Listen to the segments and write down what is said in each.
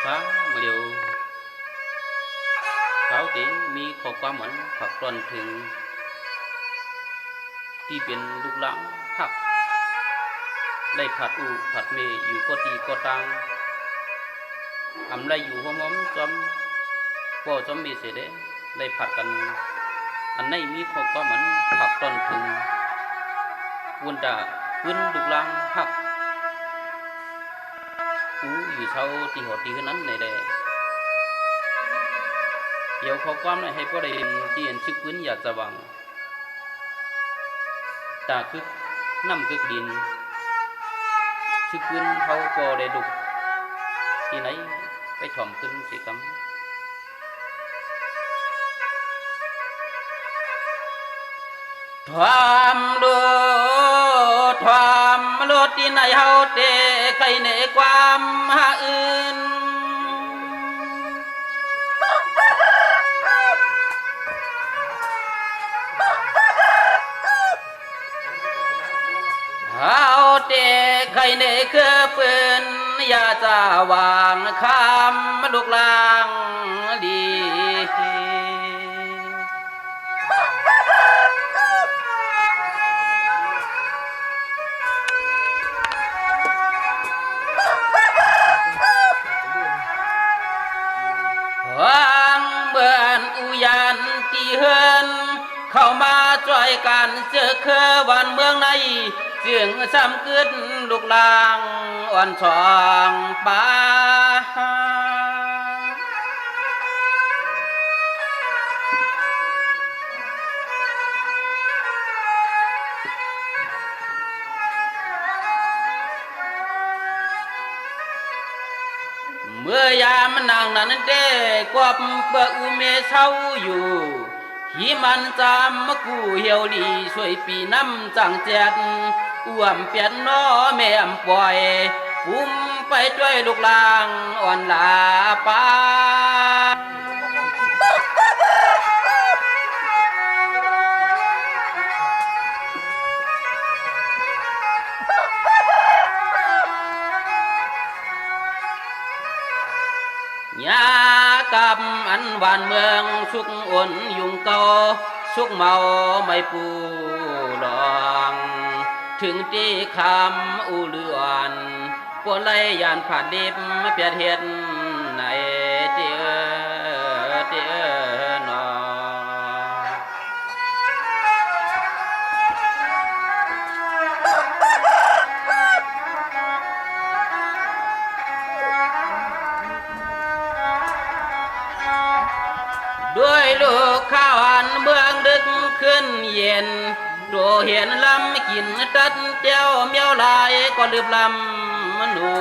ฟ้าเร็วเขาตีมีข้อความเหมือนผักตอนถึงที่เป็นลูกหลังหักได้ผัดอูผัดเมอยู่ก็ตีก็ตังอำไรอยู่หอมจอมพ่อจอมมีเสด็จได้ผัดกันอันไหนมีข้อความเหมือนผักตอนถึงวนตาพื้นลูกหลังหักอูอยู่เช้าตีหอตีขึ้นนั้นในแดเดี๋ยวข้อความนั้นให้พ่อได้เรียนที่เห็นชึกพื้นอยากจะวังตาคึกน้ำคึกดินชึกพื้นเขาก็ได้ดุกที่ไหนไปถ่อมขึ้นสิคำความดูความโลดที่ไหนเฮาเตะใครในความหาอื่นเฮาเตะใครในคือปืนอย่าจะวางคำลูกลางดีเบื่อนอุยานที่เฮินเข้ามาจ่อยกันเจอเคอวันเมืองในจึงซ้ำขึ้นลูกลางอ่อนช่องป่าเมื่อยามนางนั้นเด้กวบเปอุเมเศร้าอยู่หิมันจำมะกูเหี่ยวลีช่วยปีน้ำจังแจดอ้วมเปียนน้อแม่มปล่อยปุ่มไปช่วยลูกลางอ่อนลาป้ายากับอันหวานเมืองสุกอ่นยุงเก่าสุกเมาไม่ปูหลองถึงที่คำอุเลือนปวดไล่ยานผ่านดิบเปียดเห็ดในเตี้ยนอด้วยลูกข้าวอันเมืองดึกขึ้นเย็นตัวเห็นลำกินตัดเจ้าเมียวลายก็ลืมลำมนู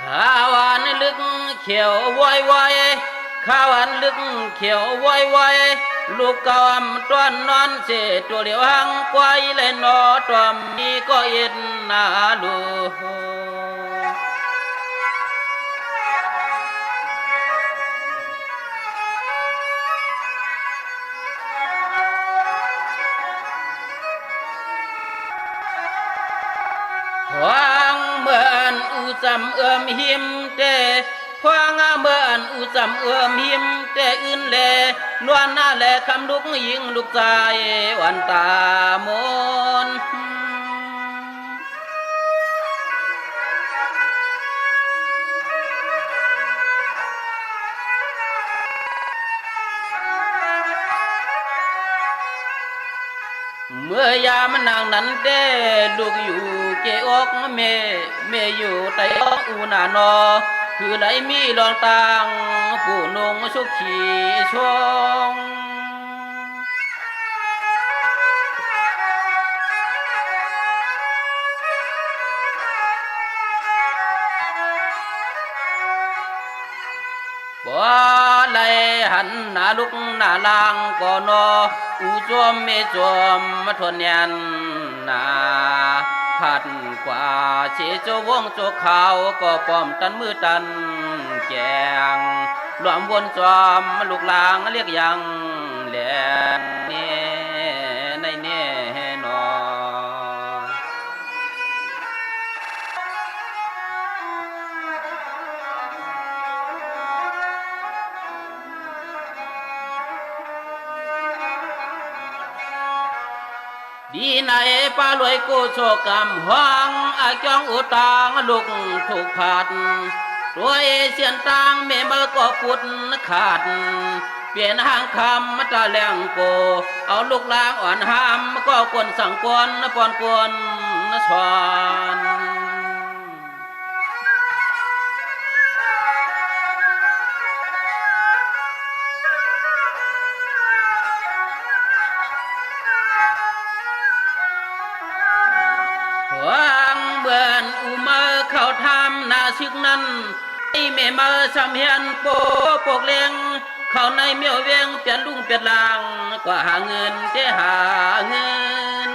ข้าวอันลึกเขียววอยวอยข้าวอันลึกเขียววอยวอยลูกกำต้อนนอนเสตัวเหลียวหังควายเลยนอตัวมีก็เอ็นนาลูหวังเมื่อนอุจำเอื้อมหิมเตพวางเมื่อนอุจำเอื้อมหิมแต่อื่นแลนวลหน้าแลคำลุกยิงลูกใจวันตามนเมื่อยามนางนั้นเด้ลูกอยู่เกอกเมอยู่ใต้อูนานอคือไหนมีรองต่างผู้นงชุกขีชงบ่ไหลหันหน้าลุกหน้าลางก่อนออูจวมเมจวมมาทนยันนาผัดกว่าเชโจวงโจขาวก็ป้อมตันมือตันแกง หลวมวนจอมลูกหลางเรียกยังแหลเน่ในเน่นอดีในป้ารวยกู้โชกรรมหวังอาจองอุตางลุกถูกผัดรวยเสียนตังเมเมก็ปุดขาดเปลี่ยนห้างคำมาตาแรงโกเอาลูกลางอ่อนห้ามก็กวนสั่งกวนปอนกวนสอนหวังเบือนอุมาเข้าทำนาซึกนั้นไอเมมาสำเฮียนโปกเลี้ยงเข้าในเมียวเวียงเปลี่ยนลุงเปลี่ยนลางกว่าหาเงินเจหาเงิน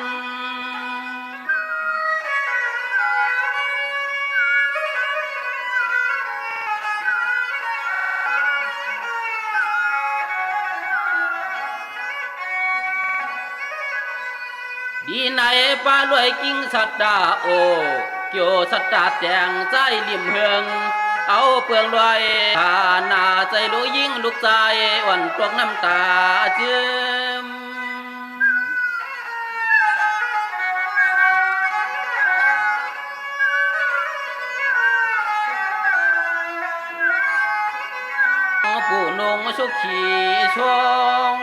ดีในป้ารวยกิ้งสัตตาโอเกี่ยวสัตตาแจงใจริมเฮืองเอาเปลืองรวยหาหน้าใจลูกยิ่งลูกใจวันตกน้ำตาเจืมผู้นงชุกขี่ชง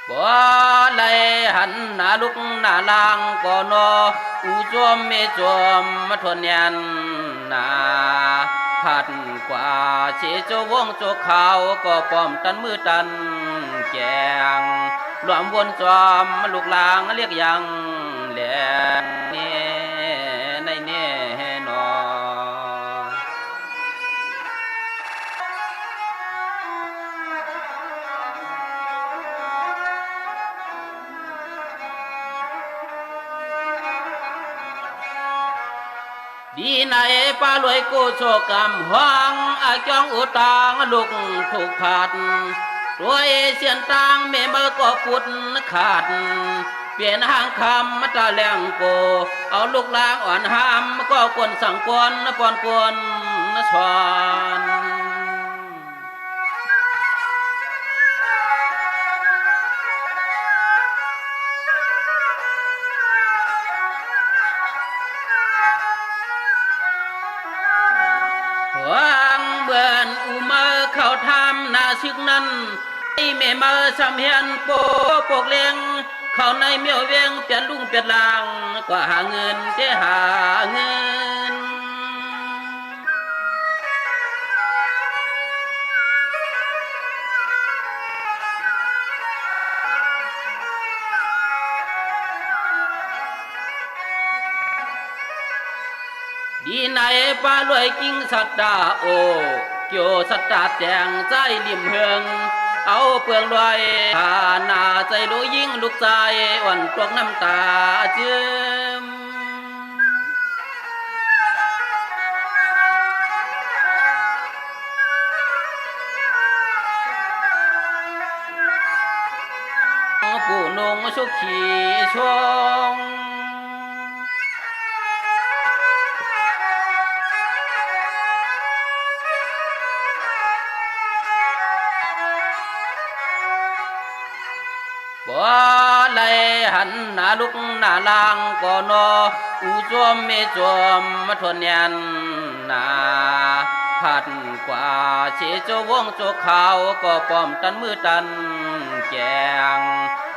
บ่ไหลหันหน้าลุกหน้าลางก่อนออูจวมเมจวมมาทนยันนาผัดกว่าเชโจวงโจขาวก็ป้อมตันมือตันแกงหลวมวนจอมลูกลางเรียกยังแหลเน่ในเน่นอดีในป้ารวยกู้โชกรรมหวังอาจองอุตางลุกถูกผัดรวยเสียนตังเมเมก็ปุดขาดเปลี่ยนห้างคำมาตาแรงโกเอาลูกลางอ่อนห้ามก็กวนสั่งกวนปอนกวนสอนหวังเบือนอุมาเข้าทำนาซึกนั้นไอเมมาสำเฮียนโปกเลี้ยงเข้าในเมียวเวียงเปลี่ยนลุงเปลี่ยนลางกว่าหาเงินเจหาเงินดีในป้ารวยกิ้งสัตตาโอเกี่ยวสัตตาแจงใจริมเฮืองเอาเปลืองรวยหาหน้าใจลูกยิ่งลูกใจวันตกน้ำตาเจืมผู้นงชุกขี่ชงบ่ไหลหันหน้าลุกหน้าลางก่อนออูจวมเมจวมมาทนยันนาผัดกว่าเชโจวงโจขาวก็ป้อมตันมือตันแกง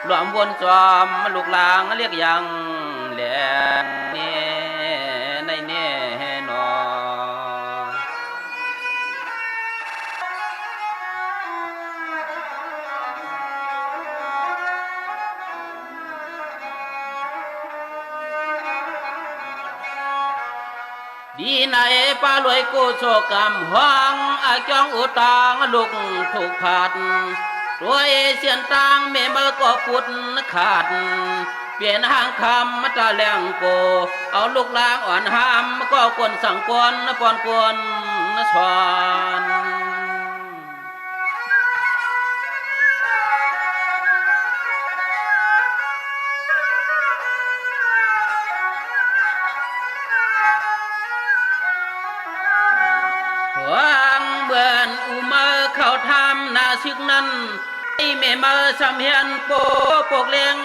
หลวมวนจอมลูกลางเรียกยังแหลเน่ในเน่นอ ดีในป้ารวยกู้โชกรรมหวังอาจองอุตางลุกถูกผัด ตัวเอเชียนต่างเมมลก็ปุดขาดเปลี่ยนหางคำมาตาแรงโกเอาลูกลางอ่อนหามก็กวนสั่งกวนปอนกวนชวนหวังเบือนอุมาเข้าทำนาซึกนั้นไอเมมาสำเฮียนโปปกเลียง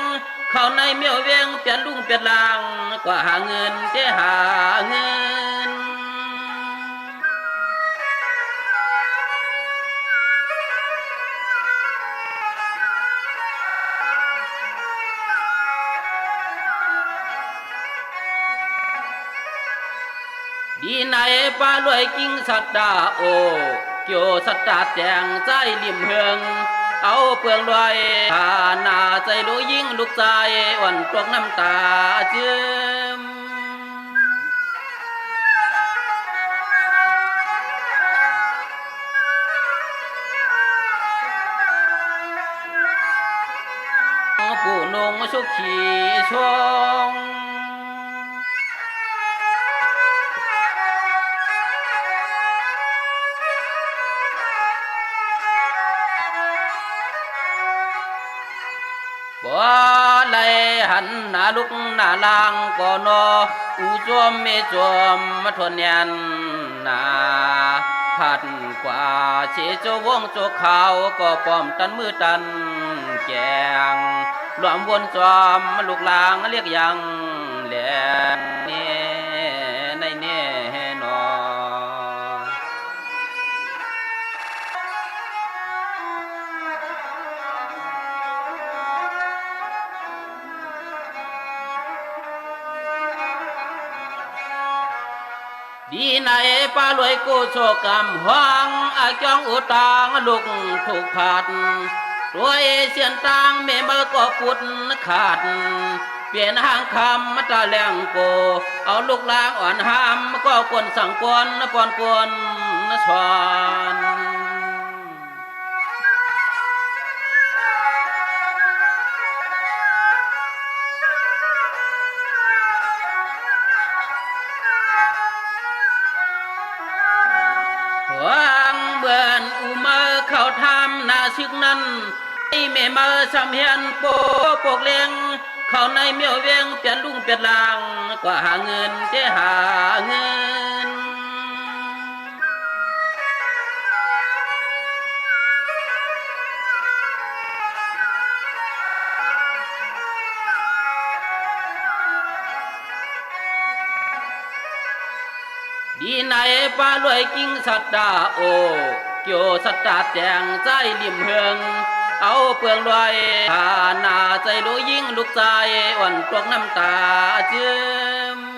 เข้าในเมียวเวียงเปลี่ยนลุงเปลี่ยนลางกว่าหาเงินเจหาเงินดีในป้ารวยกิ้งสัตดาโอเกี่ยวสัตดาแจงใจริมเฮืองเอาเปลืองรวยหาหน้าใจรู้ยิ่งลูกใจอ่อนตกน้ำตาเจืมผู้นงชุกขี่ชงบ่ไหลหันหน้าลุกหน้าลางก่อนออูจวมไม่จวมมาทนยันนาขัดกว่าเชโจวงโจขาวก็ป้อมตันมือตันแกงรวมวนจอมลูกลางเรียกยังแหลนเน่ในเน่นอดีในป้ารวยกู้โชกรรมห้องอาจองอุตางลุกถูกผัดตัวเอเชียนต่างเมมลก็ปุดขาดเปลี่ยนหางคำมาตาแรงโกเอาลูกลางอ่อนหามก็กวนสั่งกวนปอนกวนชวนหวังเบือนอุมาเข้าทำนาซึกนั้นไอเมมาสำเฮียนโปปกเลียงเข้าในเมียวเวียงเปลี่ยนลุงเปลี่ยนลางกว่าหาเงินเจหาเงินดีในป้ารวยกิ้งสัตดาโอเกี่ยวสัตดาแจงใจริมเฮืองเอาเปลืองรวยหาหน้าใจรู้ยิ่งลูกใจอ่อนตกน้ำตาเจืม